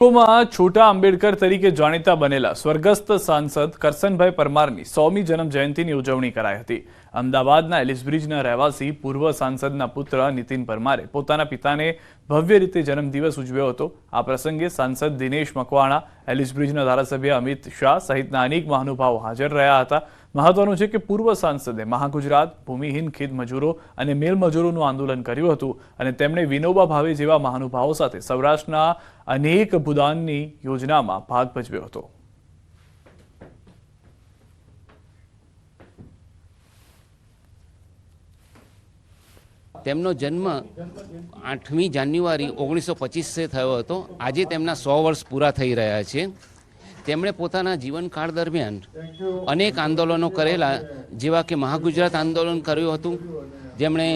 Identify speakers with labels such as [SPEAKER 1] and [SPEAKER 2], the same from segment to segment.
[SPEAKER 1] છોટા આંબેડકર તરીકે જાણીતા બનેલા સ્વર્ગસ્થ સાંસદ કરસનભાઈ પરમારની 100મી જન્મ જયંતિની ઉજવણી કરાઈ હતી। અમદાવાદના એલિસબ્રિજના રહેવાસી પૂર્વ સાંસદના પુત્ર નીતિન પરમારે પોતાના પિતાને ભવ્ય રીતે જન્મદિવસ ઉજવ્યો હતો। આ પ્રસંગે સાંસદ દિનેશ મકવાણા, એલિસબ્રિજના ધારાસભ્ય અમિત શાહ સહિતના અનેક મહાનુભાવો હાજર રહ્યા હતા। મહત્વનું છે કે પૂર્વ સાંસદે મહાગુજરાત, ભૂમિહીન ખેત મજૂરો અને મેલ મજૂરોનું આંદોલન કર્યું હતું અને તેમણે વિનોબા ભાવે જેવા મહાનુભાવો સાથે સૌરાષ્ટ્રના અનેક ભૂદાનની યોજનામાં ભાગ ભજવ્યો હતો।
[SPEAKER 2] તેમનો જન્મ 8મી જાન્યુઆરી 1925 થયો હતો। આજે તેમના 100 વર્ષ પૂરા થઈ રહ્યા છે। તેમણે પોતાના જીવનકાળ દરમિયાન અનેક આંદોલનો કરેલા, જેવા કે મહાગુજરાત આંદોલન કર્યું હતું, જેમણે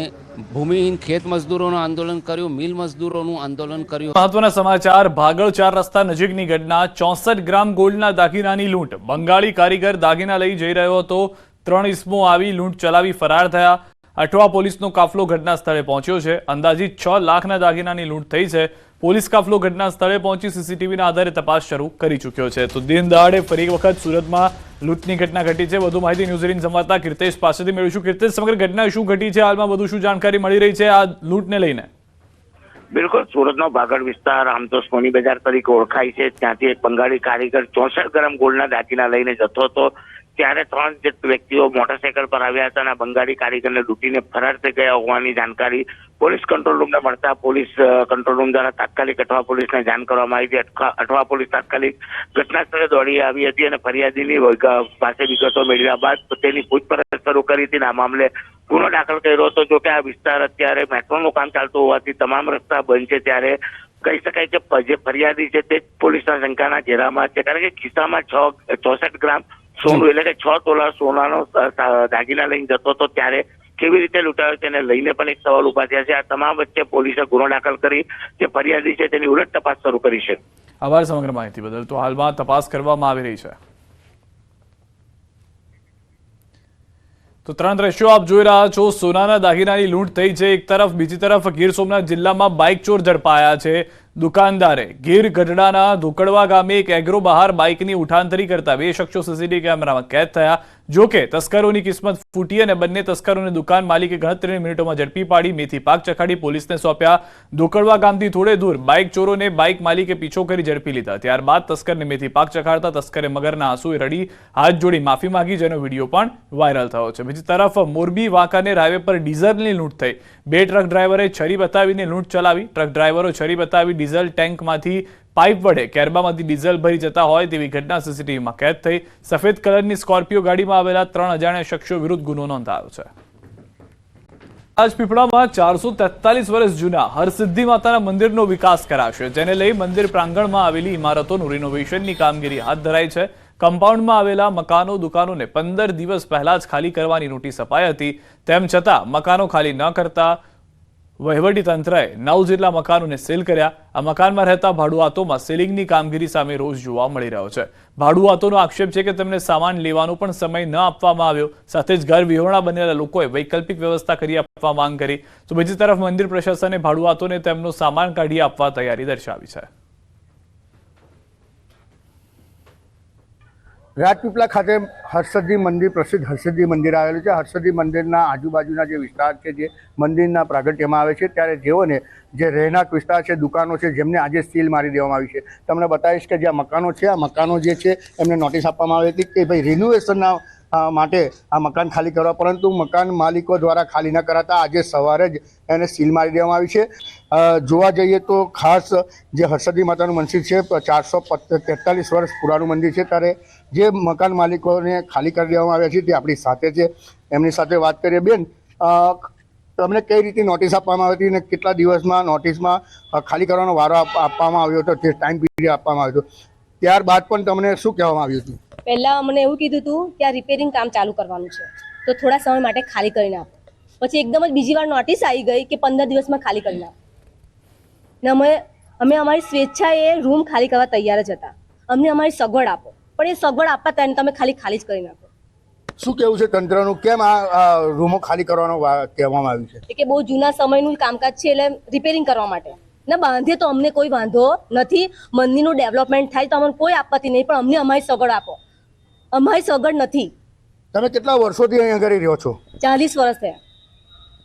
[SPEAKER 2] ભૂમિહીન ખેત મજદૂરોનું આંદોલન કર્યું, મિલ મજદૂરોનું આંદોલન કર્યું।
[SPEAKER 1] મહત્વના સમાચાર, ભાગળ 4 રસ્તા નજીકની ઘટના, 64 ગ્રામ ગોલ્ડના દાગીનાની લૂંટ। બંગાળી કારીગર દાગીના લઈ જઈ રહ્યો હતો, 3 ઇસમો આવી લૂંટ ચલાવી ફરાર થયા। અટવા પોલીસનો કાફલો ઘટના સ્થળે પહોંચ્યો છે। અંદાજિત 6 લાખના દાગીનાની લૂંટ થઈ છે। પોલીસ કાફલો ઘટના સ્થળે પહોંચી સીસીટીવીના આધારે તપાસ શરૂ કરી ચૂક્યો છે। તો દિન દહાડે ફરી વખત સુરતમાં લૂંટની ઘટના ઘટી છે। વધુ માહિતી ન્યૂઝ 18 સંવાદદાતા કીર્તેશ પાસેથી મેળવીશું। કીર્તેશ, સમગ્ર ઘટના શું ઘટી છે, હાલમાં વધુ શું જાણકારી મળી રહી છે આ લૂંટને લઈને?
[SPEAKER 3] બિલકુલ, સુરતનો ભાગળ વિસ્તાર આમ તો સોની બજાર તરીકે ઓળખાય છે। ત્યાંથી એક બંગાળી કારીગર 64 ગ્રામ ગોલ્ડના દાગીના લઈને જતો હતો, ત્યારે 3 વ્યક્તિઓ મોટરસાયકલ પર આવ્યા હતા અને બંગાળી કારીગરને લૂંટીને ફરાર થઈ ગયા હોવાની જાણકારી પોલીસ કંટ્રોલ રૂમને મળતા પોલીસ કંટ્રોલ રૂમ દ્વારા તાત્કાલિક અટવા પોલીસને જાણ કરવામાં આવી હતી। અટવા પોલીસ તાત્કાલિક ઘટના સ્થળે દોડી આવી હતી અને ફરિયાદીની પાસે વિગતો મેળવ્યા બાદ તેની પૂછપરછ શરૂ કરી હતી અને આ મામલે ગુનો દાખલ કર્યો હતો। જો કે આ વિસ્તાર અત્યારે મેટ્રોનું કામ ચાલતું હોવાથી તમામ રસ્તા બંધ છે, ત્યારે કહી શકાય કે જે ફરિયાદી છે તે પોલીસના શંકાના ઘેરામાં છે, કારણ કે ખિસ્સામાં 64 ગ્રામ સોનું એટલે કે 6 તોલા સોનાનો દાગીના લઈને જતો હતો, ત્યારે કેવી રીતે લૂંટાયો તેને લઈને પણ એક સવાલ ઉભા થયા છે। આ તમામ વચ્ચે પોલીસે ગુનો દાખલ કરી જે ફરિયાદી છે તેની ઉલટ તપાસ શરૂ કરી છે।
[SPEAKER 1] આભાર સમગ્ર માહિતી બદલ। તો હાલમાં તપાસ કરવામાં આવી રહી છે। તો 3 દ્રશ્યો આપ જોઈ રહ્યા છો। સોનાના દાગીનાની લૂંટ થઈ છે એક તરફ, બીજી તરફ ગીર સોમનાથ જિલ્લામાં બાઇક ચોર ઝડપાયા છે। દુકાનદારે ગીર ગઢડાના ધોકડવા ગામે એક એગ્રો બહાર બાઇકની ઉઠાંતરી કરતા 2 શખ્સો સીસીટીવી કેમેરામાં કેદ થયા। જોકે તસ્કરોની કિસ્મત ફૂટી અને બંને તસ્કરોને દુકાન માલિકે ગણતરીની મિનિટોમાં ઝડપી પાડી મેથી પાક ચખાડી પોલીસને સોંપ્યા। ધોકડવા ગામથી થોડે દૂર બાઇક ચોરોને બાઇક માલિકે પીછો કરી ઝડપી લીધા। ત્યારબાદ તસ્કરને મેથી પાક ચખાડતા તસ્કરે મગરના આંસુએ રડી હાથ જોડી માફી માંગી, જેનો વિડીયો પણ વાયરલ થયો છે। બીજી તરફ મોરબી વાંકાનેર હાઈવે પર ડીઝલની લૂંટ થઈ। 2 ટ્રક ડ્રાઈવરે છરી બતાવીને લૂંટ ચલાવી। ટ્રક ડ્રાઈવરો છરી બતાવી ડીઝલ ટેન્કમાંથી પાઇપ વડે કેરબામાંથી ડીઝલ ભરી જતા હોય તેવી ઘટના સીસીટીવીમાં કેદ થઈ। સફેદ કલરની સ્કોર્પિયો ગાડીમાં આવેલા 3 અજાણ્યા શખ્સો વિરુદ્ધ ગુનો નોંધાયો છે। રાજપીપળામાં 443 વર્ષ જૂના હરસિદ્ધિ માતાના મંદિરનો વિકાસ કરાશે, જેને લઈ મંદિર પ્રાંગણમાં આવેલી ઇમારતોનું રિનોવેશનની કામગીરી હાથ ધરાઈ છે। કમ્પાઉન્ડમાં આવેલા મકાનો, દુકાનોને 15 દિવસ પહેલા જ ખાલી કરવાની નોટિસ અપાઈ હતી, તેમ છતાં મકાનો ખાલી ન કરતા વહીવટીતંત્રએ 9 જેટલા મકાનોને સીલ કર્યા। આ મકાનમાં રહેતા ભાડુઆતોમાં સીલિંગની કામગીરી સામે રોષ જોવા મળી રહ્યો છે। ભાડુઆતોનો આક્ષેપ છે કે તેમને સામાન લેવાનો પણ સમય ન આપવામાં આવ્યો, સાથે જ ઘર વિહોણા બનેલા લોકોએ વૈકલ્પિક વ્યવસ્થા કરી આપવા માંગ કરી। તો બીજી તરફ મંદિર પ્રશાસને ભાડુઆતોને તેમનો સામાન કાઢી આપવા તૈયારી દર્શાવી છે।
[SPEAKER 4] રાજપીપળા ખાતે હરસિદ્ધિ મંદિર, પ્રસિદ્ધ હરસિદ્ધિ મંદિર આવેલું છે। હરસિદ્ધિ મંદિરના આજુબાજુના જે વિસ્તાર છે જે મંદિરના પ્રાગટ્યમાં આવે છે, ત્યારે જેઓને જે રહેણાંક વિસ્તાર છે, દુકાનો છે, જેમને આજે સીલ મારી દેવામાં આવી છે। તમને બતાવીશ કે જે આ મકાનો છે, આ મકાનો જે છે એમને નોટિસ આપવામાં આવી હતી કે ભાઈ રિનોવેશનના માટે આ મકાન ખાલી કરવા, પરંતુ મકાન માલિકો દ્વારા ખાલી ન કરાતા આજે સવારે જ એને સીલ મારી દેવામાં આવી છે। જોવા જઈએ તો ખાસ જે હરસિદ્ધિ માતાનું મંદિર છે 443 વર્ષ પુરાણું મંદિર છે, ત્યારે જે મકાન માલિકોને ખાલી કરી દેવામાં આવ્યા છે તે આપણી સાથે છે। એમની સાથે વાત કરીએ। બેન, તમને કઈ રીતે નોટિસ આપવામાં આવી હતી અને કેટલા દિવસમાં નોટિસમાં ખાલી કરવાનો વારો આપવામાં આવ્યો હતો, તે ટાઈમ પીરિયડ આપવામાં આવ્યો હતો, ત્યારબાદ પણ તમને શું કહેવામાં આવ્યું હતું?
[SPEAKER 5] પહેલા અમને એવું કીધું હતું કે આ રિપેરિંગ કામ ચાલુ કરવાનું છે, તો થોડા સમય માટે ખાલી કરીને આપો। પછી એકદમ જ બીજી વાર નોટિસ આવી ગઈ કે 15 દિવસમાં ખાલી કરીને આપો, ને અમે અમારી સ્વેચ્છાએ રૂમ ખાલી કરવા તૈયાર જ હતા। અમને અમારી સગવડ આપો, પણ એ સગવડ આપવા તૈયાર તમે ખાલી જ કરી નાખો।
[SPEAKER 4] શું કેવું છે તંત્રનું, કેમ આ રૂમો ખાલી કરવાનો કહેવામાં આવ્યું છે?
[SPEAKER 5] કે બહુ જૂના સમયનું કામકાજ છે, એટલે રિપેરિંગ કરવા માટે ને બાંધે તો અમને કોઈ વાંધો નથી. મંદિરનું ડેવલપમેન્ટ થાય તો અમને કોઈ આપત્તિ નહીં, પણ અમને અમારી સગવડ આપો. અમારી સગવડ નથી.
[SPEAKER 4] તમે કેટલા વર્ષોથી અહીંયા આગળ રહ્યો છો?
[SPEAKER 5] 40 વર્ષ થયા.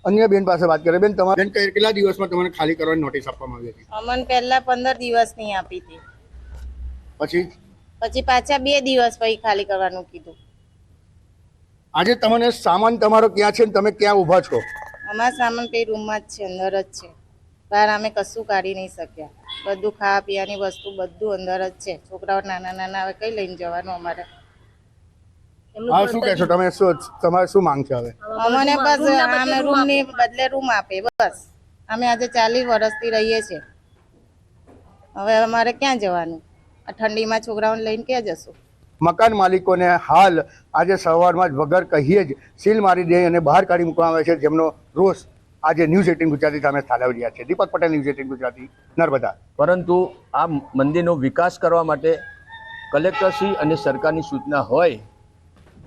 [SPEAKER 4] અન્ય બેન પાસે વાત કરીએ. બેન, તમારે કેટલા દિવસમાં તમને ખાલી કરવાની નોટિસ આપવામાં આવી હતી?
[SPEAKER 6] અમને પહેલા 15 દિવસની આપી હતી, પછી પાછા 2 દિવસ પછી ખાલી કરવાનું કીધું.
[SPEAKER 4] આજે તમને સામાન તમારો ક્યાં છે ને તમે ક્યાં ઊભા છો?
[SPEAKER 6] અમારા સામાન કઈ રૂમમાં જ છે, અંદર જ છે. બહાર અમે કશું કાઢી નહીં શક્યા. બધું ખાવા પીવાની વસ્તુ બધું અંદર જ છે. છોકરાઓ નાના નાના હવે કઈ લઈને જવાનું અમારે?
[SPEAKER 4] હા, શું કહેશો તમે? તમારે શું માંગ છે હવે?
[SPEAKER 6] અમને બસ અમે રૂમની બદલે રૂમ આપે, બસ. અમે આજે 40 વર્ષથી રહીએ છીએ. હવે અમારે ક્યાં જવાનું? આ ઠંડીમાં છોકરાઓને લઈને ક્યાં જશું?
[SPEAKER 4] મકાન માલિકોને હાલ આજે સવારમાં જ વગર કહીએ જ સીલ મારી દે અને બહાર કાઢી મૂકવામાં આવે છે, જેમનો રોષ આજે ન્યૂઝ 18 ગુજરાતી સામે ઠાલવી રહ્યા છે. દીપક પટેલ, ન્યૂઝ 18 ગુજરાતી, નર્મદા.
[SPEAKER 7] પરંતુ આ મંદિરનો વિકાસ કરવા માટે કલેક્ટરશ્રી અને સરકારની સૂચના હોય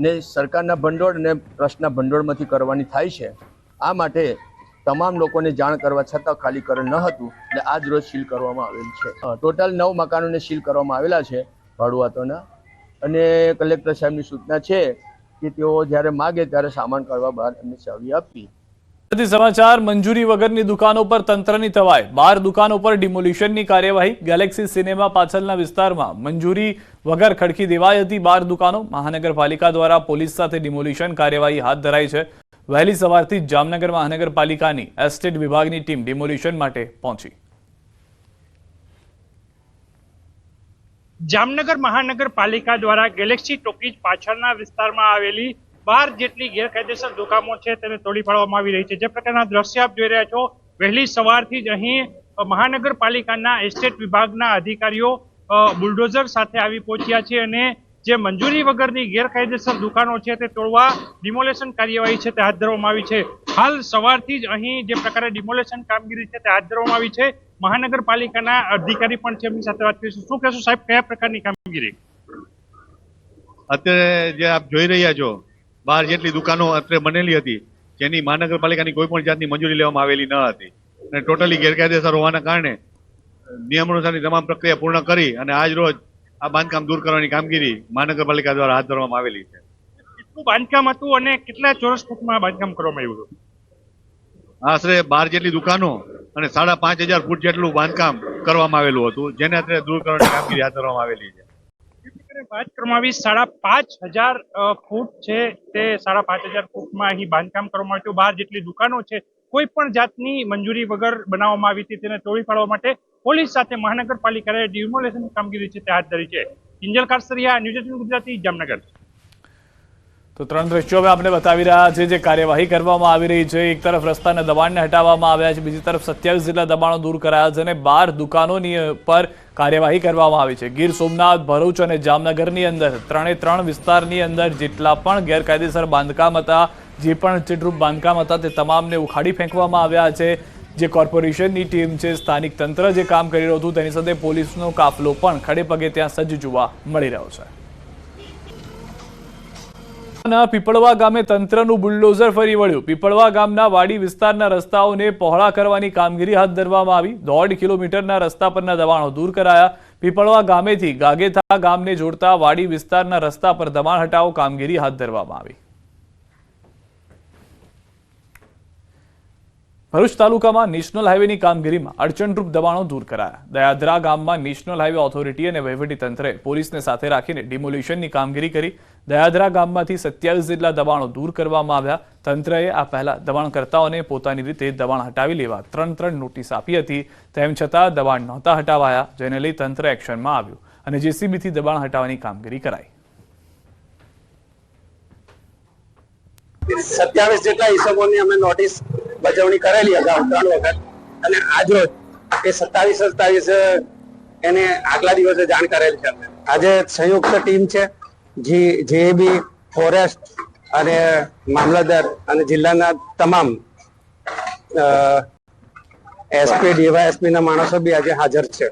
[SPEAKER 7] ને સરકારના ભંડોળ અને ટ્રસ્ટના ભંડોળમાંથી કરવાની થાય છે. આ માટે તમામ લોકોને જાણ કરવા છતાં ખાલીકરણ ન હતું એટલે આજ રોજ સીલ કરવામાં આવેલ છે. ટોટલ 9 મકાનોને સીલ કરવામાં આવેલા છે ભાડુઆતોના, અને કલેક્ટર સાહેબની સૂચના છે કે તેઓ જ્યારે માગે ત્યારે સામાન કાઢવા બહાર એમને ચાવી આપવી.
[SPEAKER 1] સમાચાર. મંજૂરી વગરની દુકાનો પર તંત્રની તવાઈ. 12 દુકાનો પર ડિમોલિશનની કાર્યવાહી. ગેલેક્સી સિનેમા પાછળના વિસ્તારમાં મંજૂરી વગર ખડકી દેવાઈ હતી 12 દુકાનો. મહાનગરપાલિકા દ્વારા પોલીસ સાથે ડિમોલિશન કાર્યવાહી હાથ ધરાઈ છે. વહેલી સવારથી જ જામનગર મહાનગરપાલિકાની એસ્ટેટ વિભાગની ટીમ ડિમોલિશન માટે પહોંચી.
[SPEAKER 8] જામનગર મહાનગરપાલિકા દ્વારા ગેલેક્સી ટોકીઝ પાછળના વિસ્તારમાં આવેલી 12 જેટલી ગેરકાયદેસર દુકાનો છે તેને તોડી પાડવામાં આવી રહી છે. જે પ્રકારના દ્રશ્ય આપ જોઈ રહ્યા છો, વહેલી સવારથી જ અહીં મહાનગરપાલિકાના એસ્ટેટ વિભાગના અધિકારીઓ બુલડોઝર સાથે આવી પહોંચ્યા છે અને જે મંજૂરી વગરની ગેરકાયદેસર દુકાનો છે તે તોડવા ડિમોલેશન કાર્યવાહી છે તે હાથ ધરવામાં આવી છે. હાલ સવારથી જ અહીં જે પ્રકારે ડિમોલેશન કામગીરી છે તે હાથ ધરવામાં આવી છે. મહાનગરપાલિકાના અધિકારી પણ છે, એમની સાથે વાત કરીશું. શું કહેશો સાહેબ, કયા પ્રકારની કામગીરી?
[SPEAKER 9] અત્યારે જે આપ જોઈ રહ્યા છો, 12 જેટલી દુકાનો અત્યારે બનેલી હતી, જેની મહાનગરપાલિકાની કોઈ પણ જાતની મંજૂરી લેવામાં આવેલી ન હતી અને ટોટલી ગેરકાયદેસર હોવાના કારણે નિયમ અનુસારની તમામ પ્રક્રિયા પૂર્ણ કરી અને આજ રોજ આ બાંધકામ દૂર કરવાની કામગીરી મહાનગરપાલિકા દ્વારા હાથ ધરવામાં આવેલી છે.
[SPEAKER 8] કેટલું બાંધકામ હતું અને કેટલા ચોરસ ફૂટમાં બાંધકામ કરવામાં આવ્યું હતું?
[SPEAKER 9] આશરે 12 જેટલી દુકાનો અને 5,500 ફૂટ જેટલું બાંધકામ કરવામાં આવેલું હતું, જેને અત્યારે દૂર કરવાની કામગીરી હાથ ધરવામાં આવેલી છે.
[SPEAKER 8] વાત કરવામાં આવી 5,500 ફૂટ છે તે 5,500 ફૂટમાં અહીં બાંધકામ કરવામાં આવ્યું. 12 જેટલી દુકાનો છે, કોઈ પણ જાતની મંજૂરી વગર બનાવવામાં આવી હતી, તેને તોડી પાડવા માટે પોલીસ સાથે મહાનગરપાલિકાએ ડિમોલેશન કામગીરી છે તે હાથ ધરી છે. કિંજલ કારસરિયા, ન્યૂઝ 18 ગુજરાતી, જામનગર.
[SPEAKER 1] તો 3 દ્રશ્યો અમે આપણે બતાવી રહ્યા છે જે કાર્યવાહી કરવામાં આવી રહી છે. એક તરફ રસ્તાના દબાણને હટાવવામાં આવ્યા છે, બીજી તરફ 27 જેટલા દબાણો દૂર કરાયા છે અને 12 દુકાનોની પર કાર્યવાહી કરવામાં આવી છે. ગીર સોમનાથ, ભરૂચ અને જામનગરની અંદર 3 વિસ્તારની અંદર જેટલા પણ ગેરકાયદેસર બાંધકામ હતા, જે પણ ચિત્રરૂપ બાંધકામ હતા, તે તમામને ઉખાડી ફેંકવામાં આવ્યા છે. જે કોર્પોરેશનની ટીમ છે, સ્થાનિક તંત્ર જે કામ કરી રહ્યું હતું, તેની સાથે પોલીસનો કાફલો પણ ખડે પગે ત્યાં સજ્જ જોવા મળી રહ્યો છે. પીપળવા ગામે તંત્રનું બુલડોઝર ફરી વળ્યું. પીપળવા ગામના વાડી વિસ્તારના રસ્તાઓને પહોળા કરવાની કામગીરી હાથ ધરવામાં આવી. 1.5 કિલોમીટરના રસ્તા પરના દબાણો દૂર કરાયા. પીપળવા ગામેથી ગાગેથા ગામને જોડતા વાડી વિસ્તારના રસ્તા પર દબાણ હટાવો કામગીરી હાથ ધરવામાં આવી. ભરૂચ તાલુકામાં નેશનલ હાઈવેની કામગીરીમાં અડચણરૂપ દબાણો દૂર કરાયા. દયાદરા ગામમાં નેશનલ હાઈવે ઓથોરિટી અને વહીવટીતંત્રે પોલીસને સાથે રાખીને ડિમોલિશનની કામગીરી કરી. દયાદરા ગામમાંથી 27 જેટલા દબાણો દૂર કરવામાં આવ્યા. તંત્રએ આ પહેલા દબાણકર્તાઓને પોતાની રીતે દબાણ હટાવી લેવા 3 નોટિસ આપી હતી. તેમ છતાં દબાણ નહોતા હટાવાયા, જેને લઈ તંત્ર એક્શનમાં આવ્યું અને જેસીબીથી દબાણ હટાવવાની કામગીરી કરાઈ.
[SPEAKER 10] 27 જેટલા ઈસમોની અમે નોટિસ બજવણી કરેલી અગાઉ 3 વખત અને આજ રોજ એ 27 એને આગલા દિવસે જાણ કરેલ છે. આજે સંયુક્ત ટીમ છે, જેબી, ફોરેસ્ટ અને મામલતદાર અને જિલ્લાના તમામ એસપી, ડીવાયએસપી ના માણસો બી આજે હાજર છે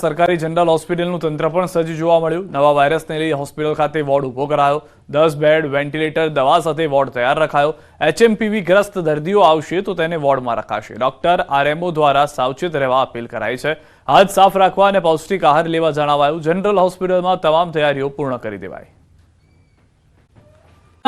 [SPEAKER 1] સરકારી જનરલ હોસ્પિટલનું તંત્ર પણ સજ્જ જોવા મળ્યું. નવા વાયરસને લઈ હોસ્પિટલ ખાતે વોર્ડ ઊભો કરાયો. 10 બેડ, વેન્ટિલેટર, દવા સાથે વોર્ડ તૈયાર રખાયો. HMPV ગ્રસ્ત દર્દીઓ આવશે તો તેને વોર્ડમાં રખાશે. ડોક્ટર RMO દ્વારા સાવચેત રહેવા અપીલ કરાઈ છે. હાથ સાફ રાખવા અને પૌષ્ટિક આહાર લેવા જણાવાયું. જનરલ હોસ્પિટલમાં તમામ તૈયારીઓ પૂર્ણ કરી દેવાઈ.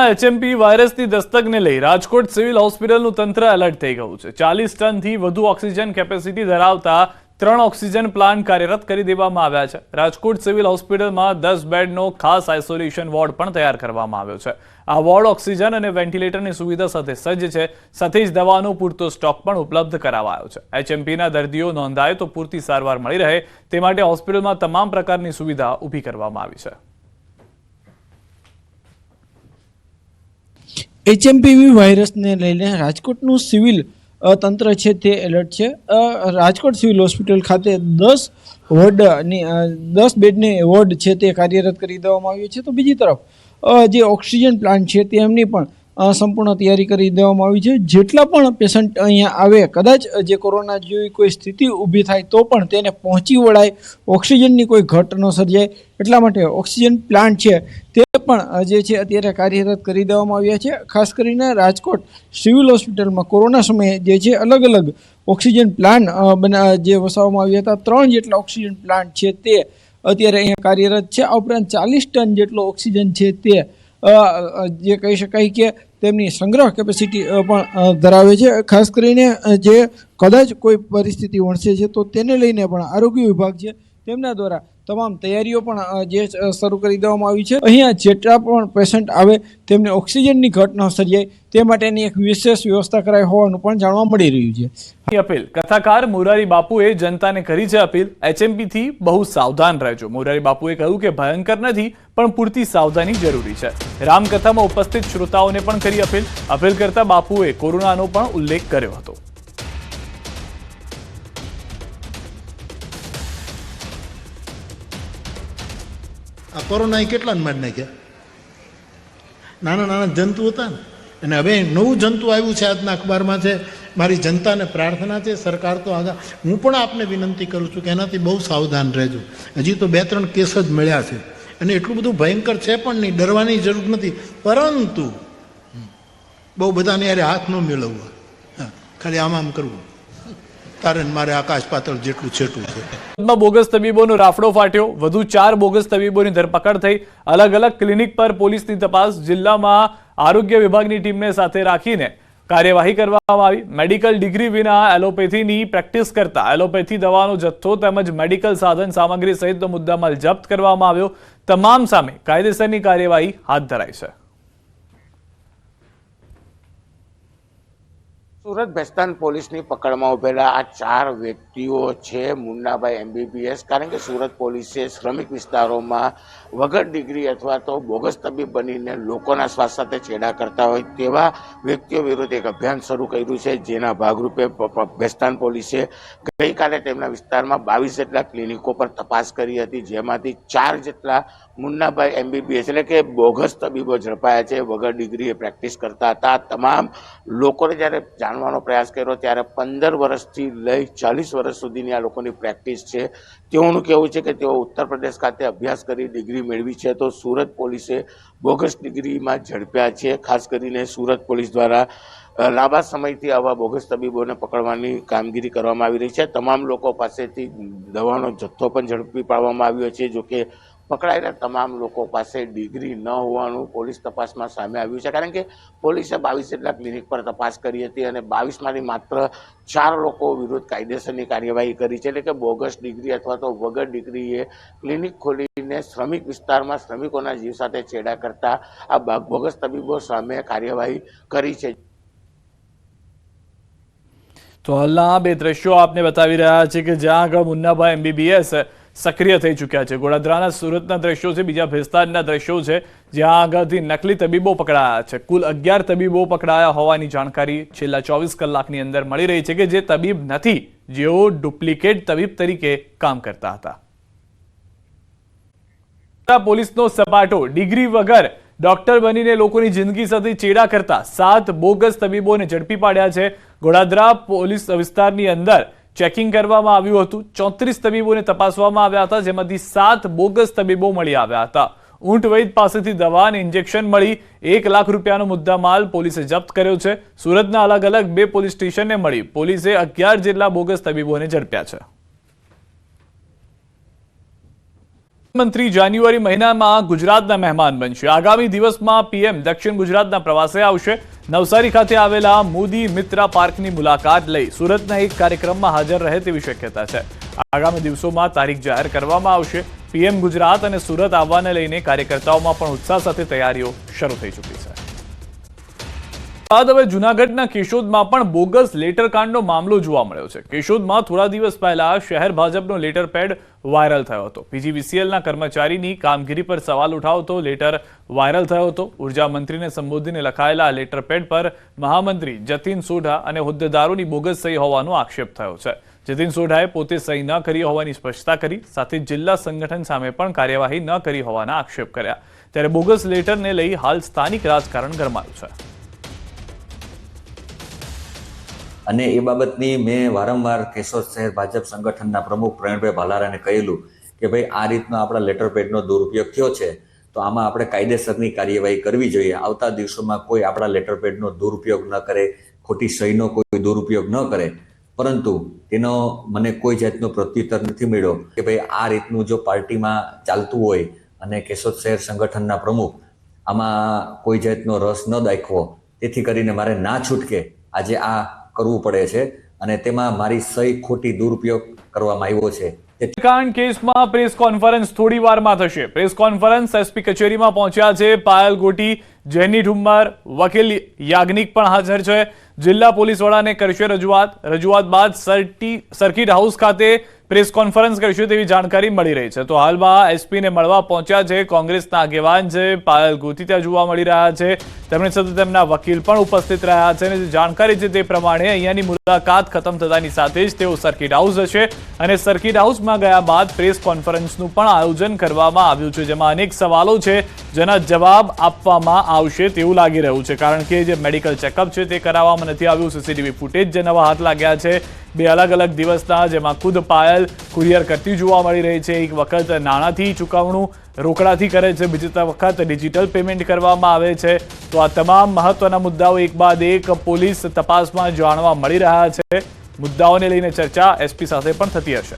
[SPEAKER 1] HMP વાયરસની દસ્તકને લઈ રાજકોટ સિવિલ હોસ્પિટલનું તંત્ર એલર્ટ થઈ ગયું છે. 40 ટનથી વધુ ઓક્સિજન કેપેસિટી ધરાવતા 3 ઓક્સિજન પ્લાન્ટ કાર્યરત કરી દેવામાં આવ્યા છે. રાજકોટ સિવિલ હોસ્પિટલમાં 10 બેડનો ખાસ આઇસોલેશન વોર્ડ પણ તૈયાર કરવામાં આવ્યો છે. આ વોર્ડ ઓક્સિજન અને વેન્ટિલેટરની સુવિધા સાથે સજ્જ છે. સાથે જ દવાનો પૂરતો સ્ટોક પણ ઉપલબ્ધ કરાવાયો છે. HMPના દર્દીઓ નોંધાય તો પૂરતી સારવાર મળી રહે તે માટે હોસ્પિટલમાં તમામ પ્રકારની સુવિધા ઊભી કરવામાં આવી છે.
[SPEAKER 11] HMPV વાયરસને લઈને રાજકોટનું સિવિલ તંત્ર છે તે એલર્ટ છે. રાજકોટ સિવિલ હોસ્પિટલ ખાતે 10 બેડની વોર્ડ છે તે કાર્યરત કરી દેવામાં આવ્યું છે. તો બીજી તરફ જે ઓક્સિજન પ્લાન્ટ છે તેમની પણ સંપૂર્ણ તૈયારી કરી દેવામાં આવી છે. જેટલા પણ પેશન્ટ અહીંયા આવે, કદાચ જે કોરોના જેવી કોઈ સ્થિતિ ઊભી થાય તો પણ તેને પહોંચી વળાય, ઓક્સિજનની કોઈ ઘટ ન સર્જાય એટલા માટે ઓક્સિજન પ્લાન્ટ છે તે પણ જે છે અત્યારે કાર્યરત કરી દેવામાં આવ્યા છે. ખાસ કરીને રાજકોટ સિવિલ હોસ્પિટલમાં કોરોના સમયે જે છે અલગ અલગ ઓક્સિજન પ્લાન્ટ જે વસાવવામાં આવ્યા હતા. 3 જેટલા ઓક્સિજન પ્લાન્ટ છે તે અત્યારે અહીંયા કાર્યરત છે. આ ઉપરાંત 40 ટન જેટલો ઓક્સિજન છે તે જે કહી શકાય કે તેમની સંગ્રહ કેપેસિટી પણ ધરાવે છે. ખાસ કરીને જે કદાચ કોઈ પરિસ્થિતિ વણસે છે તો તેને લઈને પણ આરોગ્ય વિભાગ છે તેમના દ્વારા તમામ તૈયારીઓ પણ જે શરૂ કરી દેવામાં આવી છે. અહીંયા જેટલા પણ પેશન્ટ આવે તેમને ઓક્સિજનની ઘટ ન સર્જાય તે માટેની એક વિશેષ વ્યવસ્થા કરાઈ હોવાનું પણ જાણવા મળી રહ્યું છે.
[SPEAKER 1] અપીલ કથાકાર મોરારી બાપુએ જનતાને કરી છે અપીલ. HMP થી બહુ સાવધાન રહેજો. મોરારી બાપુએ કહ્યું કે ભયંકર નથી પણ પૂરતી સાવધાની જરૂરી છે. રામકથામાં ઉપસ્થિત શ્રોતાઓને પણ કરી અપીલ કરતા બાપુએ કોરોનાનો પણ ઉલ્લેખ કર્યો હતો.
[SPEAKER 12] આ કોરોના કેટલાને મારી નાખ્યા? નાના નાના જંતુ હતા ને, અને હવે નવું જંતુ આવ્યું છે. આજના અખબારમાં છે. મારી જનતાને પ્રાર્થના છે, સરકાર તો આગળ, હું પણ આપને વિનંતી કરું છું કે એનાથી બહુ સાવધાન રહેજો. હજી તો 2-3 કેસ જ મળ્યા છે અને એટલું બધું ભયંકર છે પણ નહીં, ડરવાની જરૂર નથી. પરંતુ બહુ બધાને યારે હાથ ન મેળવવા, ખાલી આમ કરવું, તારે મારે આકાશ પાતળ જેટલું છેટું છે.
[SPEAKER 1] બોગસ તબીબોનો રાફડો ફાટ્યો. વધુ 4 બોગસ તબીબોની ધરપકડ થઈ. અલગ અલગ ક્લિનિક પર પોલીસની તપાસ. જિલ્લામાં આરોગ્ય વિભાગની ટીમને સાથે રાખીને કાર્યવાહી કરવામાં આવી. મેડિકલ ડિગ્રી વિના એલોપેથીની પ્રેક્ટિસ કરતા એલોપેથી દવાનો જથ્થો તેમજ મેડિકલ સાધન સામગ્રી સહિતનો મુદ્દામાલ જપ્ત કરવામાં આવ્યો. તમામ સામે કાયદેસરની કાર્યવાહી હાથ ધરાઈ છે.
[SPEAKER 3] સુરત ભેસ્તાન પોલીસની પકડમાં ઉભેલા આ 4 વ્યક્તિઓ છે મુન્નાભાઈ MBBS. કારણ કે સુરત પોલીસે શ્રમિક વિસ્તારોમાં વગર ડિગ્રી અથવા તો બોગસ તબીબ બનીને લોકોના સ્વાસ્થ્ય સાથે ચેડા કરતા હોય તેવા વ્યક્તિઓ વિરુદ્ધ એક અભિયાન શરૂ કર્યું છે. જેના ભાગરૂપે ભેસ્તાન પોલીસે ગઈકાલે તેમના વિસ્તારમાં 22 જેટલા ક્લિનિકો પર તપાસ કરી હતી. જેમાંથી 4 જેટલા મુન્નાભાઈ MBBS એટલે કે બોગસ તબીબો ઝડપાયા છે. વગર ડિગ્રીએ પ્રેક્ટિસ કરતા હતા. તમામ લોકોને જ્યારે જાણવાનો પ્રયાસ કર્યો ત્યારે 15 વર્ષથી લઈ 40 વર્ષ સુધીની આ લોકોની પ્રેક્ટિસ છે. તેઓનું કહેવું છે કે તેઓ ઉત્તર પ્રદેશ ખાતે અભ્યાસ કરી ડિગ્રી મેળવી છે. તો સુરત પોલીસે બોગસ ડિગ્રીમાં ઝડપ્યા છે. ખાસ કરીને સુરત પોલીસ દ્વારા લાંબા સમયથી આવા બોગસ તબીબોને પકડવાની કામગીરી કરવામાં આવી રહી છે. તમામ લોકો પાસેથી દવાનો જથ્થો પણ ઝડપી પાડવામાં આવ્યો છે. જોકે પકડાયેલા તમામ લોકો પાસે ડિગ્રી ન હોવાનું પોલીસ તપાસમાં સામે આવ્યું છે. કારણ કે પોલીસે 22 જેટલા ક્લિનિક પર તપાસ કરી હતી અને 22માંથી માત્ર 4 લોકો વિરુદ્ધ કાયદેસરની કાર્યવાહી કરી છે. એટલે કે બોગસ ડિગ્રી અથવા તો વગર ડિગ્રીએ ક્લિનિક ખોલીને શ્રમિક વિસ્તારમાં શ્રમિકોના જીવ સાથે ચેડા કરતા આ બોગસ તબીબો સામે કાર્યવાહી કરી છે.
[SPEAKER 1] તો હાલના 2 દ્રશ્યો આપને બતાવી રહ્યા છે કે જ્યાં આગળ મુન્નાભાઈ MBBS સક્રિય થઈ ચૂક્યા છે. ગોળાદરાના સુરતના દ્રશ્યો છે. બીજા ભેસ્તાનના દ્રશ્યો છે જ્યાં આગળથી નકલી તબીબો પકડાયા છે. કુલ 11 તબીબો પકડાયા હોવાની જાણકારી છેલ્લા 24 કલાકની અંદર મળી રહી છે કે જે તબીબ નથી, જેઓ ડુપ્લિકેટ તબીબ તરીકે કામ કરતા હતા. પોલીસનો સપાટો. ડિગ્રી વગર ડોક્ટર બનીને લોકોની જિંદગી સાથે ચેડા કરતા 7 બોગસ તબીબોને ઝડપી પાડ્યા છે. ગોળાદરા પોલીસ વિસ્તારની અંદર ચેકિંગ કરવામાં આવ્યું હતું. 34 તબીબોને તપાસવામાં આવ્યા હતા, જેમાંથી 7 બોગસ તબીબો મળી આવ્યા હતા. ઊંટ વૈદ પાસેથી દવા અને ઇન્જેક્શન મળી 1 લાખ રૂપિયાનો મુદ્દામાલ પોલીસે જપ્ત કર્યો છે. સુરતના અલગ અલગ 2 પોલીસ સ્ટેશનને મળી પોલીસે 11 જેટલા બોગસ તબીબોને ઝડપ્યા છે. મંત્રી જાન્યુઆરી મહિનામાં ગુજરાતના મહેમાન બનશે. આગામી દિવસમાં પીએમ દક્ષિણ ગુજરાતના પ્રવાસે આવશે. નવસારી ખાતે આવેલા મોદી મિત્રા પાર્કની મુલાકાત લઈ સુરતના એક કાર્યક્રમમાં હાજર રહે તેવી શક્યતા છે. આગામી દિવસોમાં તારીખ જાહેર કરવામાં આવશે. પીએમ ગુજરાત અને સુરત આવવાને લઈને કાર્યકર્તાઓમાં પણ ઉત્સાહ સાથે તૈયારીઓ શરૂ થઈ ચૂકી છે. બાદ હવે જૂનાગઢના કેશોદમાં પણ બોગસ લેટર કાંડનો મામલો જોવા મળ્યો છે. કેશોદમાં થોડા દિવસ પહેલા શહેર ભાજપનો લેટર પેડ વાયરલ થયો હતો. પીજીવીસીએલના કર્મચારીની કામગીરી પર સવાલ ઉઠાવતો લેટર વાયરલ થયો હતો. ઉર્જા મંત્રીને સંબોધીને લખાયેલા લેટર પેડ પર મહામંત્રી જતીન સોઢા અને હોદ્દેદારોની બોગસ સહી હોવાનો આક્ષેપ થયો છે. જતીન સોઢાએ પોતે સહી ન કરી હોવાની સ્પષ્ટતા કરી. સાથે જિલ્લા સંગઠન સામે પણ કાર્યવાહી ન કરી હોવાના આક્ષેપ કર્યા. ત્યારે બોગસ લેટરને લઈ હાલ સ્થાનિક રાજકારણ ગરમાયું છે.
[SPEAKER 13] અને એ બાબતની મેં વારંવાર કેશોદ શહેર ભાજપ સંગઠનના પ્રમુખ પ્રવીણભાઈ ભાલારાને કહેલું કે ભાઈ આ રીતનો આપણા લેટર પેડનો દુરુપયોગ થયો છે, તો આમાં આપણે કાયદેસરની કાર્યવાહી કરવી જોઈએ. આવતા દિવસોમાં કોઈ આપણા લેટર પેડનો દુરુપયોગ ન કરે, ખોટી સહીનો કોઈ દુરુપયોગ ન કરે. પરંતુ તેનો મને કોઈ જાતનો પ્રત્યુત્તર નથી મળ્યો કે ભાઈ આ રીતનું જો પાર્ટીમાં ચાલતું હોય અને કેશોદ શહેર સંગઠનના પ્રમુખ આમાં કોઈ જાતનો રસ ન દાખવો, તેથી કરીને મારે ના છૂટકે આજે આ કરવું પડે છે અને તેમાં મારી સહી ખોટી દુરુપયોગ કરવામાં આવ્યો છે.
[SPEAKER 1] કાંડ કેસમાં પ્રેસ કોન્ફરન્સ થોડી વારમાં થશે. પ્રેસ કોન્ફરન્સ એસપી કચેરીમાં પહોંચ્યા છે પાયલ ગોટી, જેની ઠુમ્મર, વકીલ યાજ્ઞિક પણ હાજર છે. જિલ્લા પોલીસ વડાને કરશે રજૂઆત બાદ સર્કિટ હાઉસ ખાતે પ્રેસ કોન્ફરન્સ કરશે તેવી જાણકારી મળી રહી છે. તો હાલમાં એસપીને મળવા પહોંચ્યા છે કોંગ્રેસના આગેવાન છે પાયલ ગોટી, ત્યાં જોવા મળી રહ્યા છે. તેમની સાથે તેમના વકીલ પણ ઉપસ્થિત રહ્યા છે અને જે જાણકારી છે તે પ્રમાણે અહીંયાની મુલાકાત ખતમ થતાની સાથે જ તેઓ સર્કિટ હાઉસ હશે અને સર્કિટ હાઉસમાં ગયા બાદ પ્રેસ કોન્ફરન્સનું પણ આયોજન કરવામાં આવ્યું છે, જેમાં અનેક સવાલો છે જેના જવાબ આપવામાં આવશે તેવું લાગી રહ્યું છે. કારણ કે જે મેડિકલ ચેકઅપ છે તે કરાવવામાં નથી આવ્યું. સીસીટીવી ફૂટેજ જે નવા હાથ લાગ્યા છે 2 અલગ અલગ દિવસના, જેમાં ખુદ પાયલ કુરિયર કરતી જોવા મળી રહી છે. એક વખત નાણાંથી ચૂકવણું રોકડાથી કરે છે, બીજી વખત ડિજિટલ પેમેન્ટ કરવામાં આવે છે. તો આ તમામ મહત્વના મુદ્દાઓ એક બાદ એક પોલીસ તપાસમાં જાણવા મળી રહ્યા છે. મુદ્દાઓને લઈને ચર્ચા એસપી સાથે પણ થતી હશે.